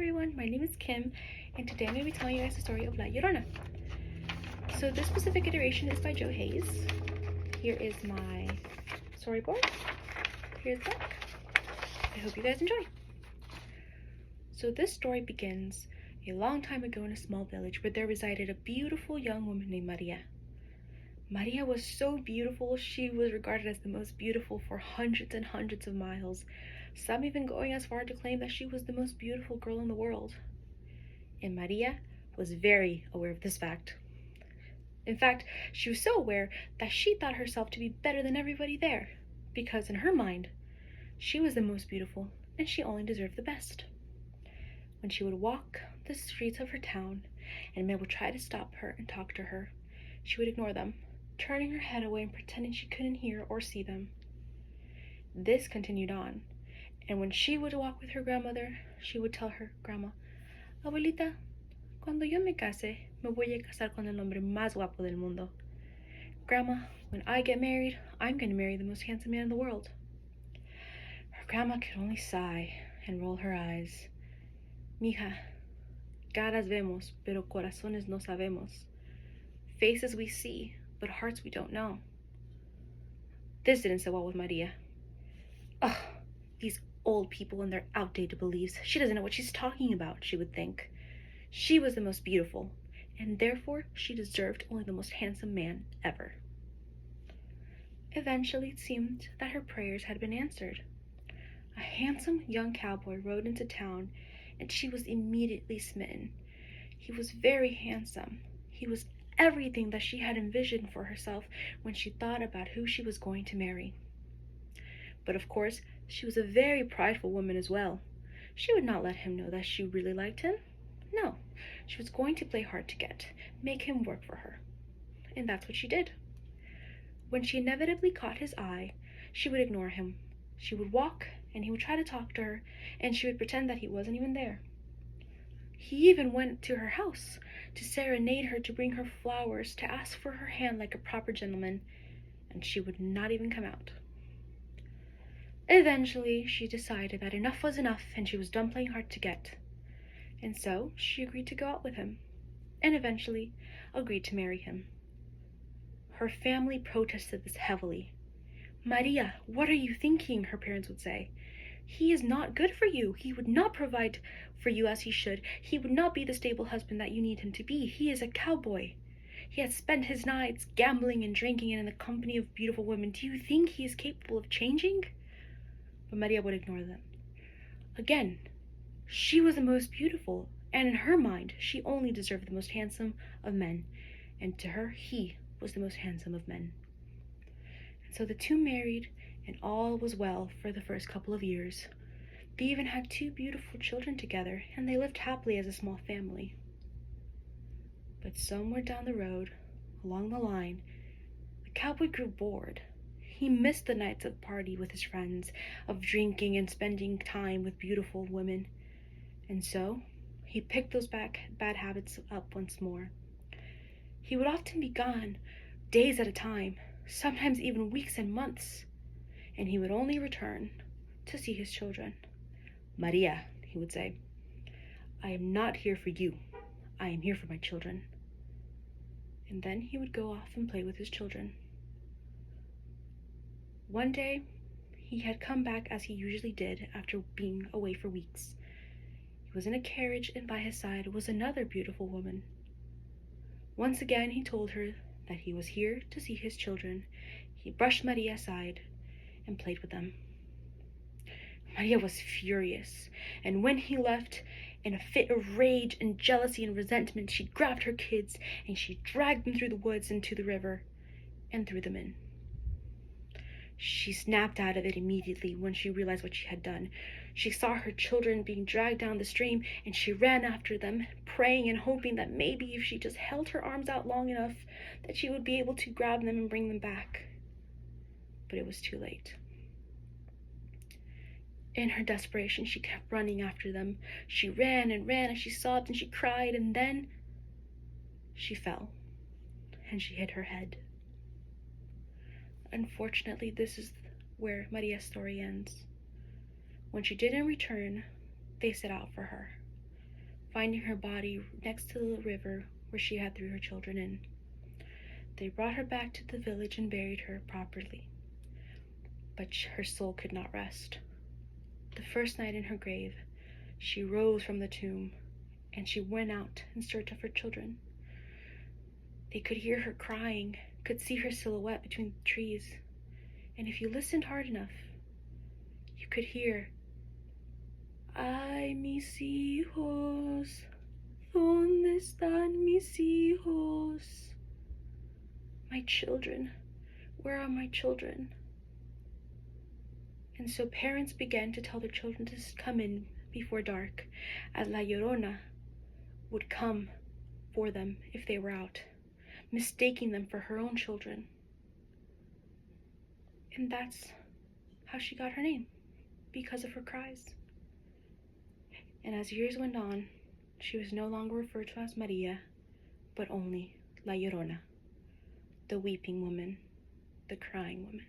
everyone, my name is Kim, and today I'm going to be telling you guys the story of La Llorona. So this specific iteration is by Joe Hayes. Here is my storyboard. Here's the back. I hope you guys enjoy. So this story begins a long time ago in a small village where there resided a beautiful young woman named Maria. Maria was so beautiful, she was regarded as the most beautiful for hundreds and hundreds of miles, some even going as far to claim that she was the most beautiful girl in the world. And Maria was very aware of this fact. In fact, she was so aware that she thought herself to be better than everybody there, because in her mind, she was the most beautiful and she only deserved the best. When she would walk the streets of her town and men would try to stop her and talk to her, she would ignore them, turning her head away and pretending she couldn't hear or see them. This continued on, and when she would walk with her grandmother, she would tell her grandma, "Abuelita, cuando yo me case, me voy a casar con el hombre más guapo del mundo. Grandma, when I get married, I'm going to marry the most handsome man in the world." Her grandma could only sigh and roll her eyes. "Mija, caras vemos, pero corazones no sabemos." Faces we see, but hearts we don't know. This didn't sit well with Maria. Ugh, these old people and their outdated beliefs. She doesn't know what she's talking about, she would think. She was the most beautiful, and therefore she deserved only the most handsome man ever. Eventually, it seemed that her prayers had been answered. A handsome young cowboy rode into town, and she was immediately smitten. He was very handsome. He was everything that she had envisioned for herself when she thought about who she was going to marry. But of course, she was a very prideful woman as well. She would not let him know that she really liked him. No, she was going to play hard to get, make him work for her. And that's what she did. When she inevitably caught his eye, she would ignore him. She would walk, and he would try to talk to her, and she would pretend that he wasn't even there. He even went to her house to serenade her, to bring her flowers, to ask for her hand like a proper gentleman, and she would not even come out. Eventually, she decided that enough was enough and she was done playing hard to get. And so, she agreed to go out with him, and eventually agreed to marry him. Her family protested this heavily. "Maria, what are you thinking?" her parents would say. "He is not good for you. He would not provide for you as he should. He would not be the stable husband that you need him to be. He is a cowboy. He has spent his nights gambling and drinking and in the company of beautiful women. Do you think he is capable of changing?" But Maria would ignore them. Again, she was the most beautiful, and in her mind, she only deserved the most handsome of men, and to her, he was the most handsome of men. And so the two married, and all was well for the first couple of years. They even had 2 beautiful children together, and they lived happily as a small family. But somewhere down the road, along the line, the cowboy grew bored. He missed the nights of party with his friends, of drinking and spending time with beautiful women. And so, he picked those bad habits up once more. He would often be gone days at a time, sometimes even weeks and months, and he would only return to see his children. "Maria," he would say, "I am not here for you. I am here for my children." And then he would go off and play with his children. One day, he had come back as he usually did after being away for weeks. He was in a carriage, and by his side was another beautiful woman. Once again, he told her that he was here to see his children. He brushed Maria aside and played with them. Maria was furious, and when he left, in a fit of rage and jealousy and resentment, she grabbed her kids and she dragged them through the woods into the river and threw them in. She snapped out of it immediately when she realized what she had done. She saw her children being dragged down the stream, and she ran after them, praying and hoping that maybe if she just held her arms out long enough, that she would be able to grab them and bring them back. But it was too late. In her desperation, she kept running after them. She ran and ran, and she sobbed and she cried, and then she fell, and she hit her head. Unfortunately, this is where Maria's story ends. When she didn't return, they set out for her. finding her body next to the river where she had threw her children in. They brought her back to the village and buried her properly, but her soul could not rest. The first night in her grave, she rose from the tomb, and she went out in search of her children. They could hear her crying, could see her silhouette between the trees, and if you listened hard enough, you could hear, "Ay, mis hijos, ¿dónde están mis hijos?" My children, where are my children? And so parents began to tell their children to come in before dark, as La Llorona would come for them if they were out, mistaking them for her own children. And that's how she got her name, because of her cries. And as years went on, she was no longer referred to as Maria, but only La Llorona, the weeping woman, the crying woman.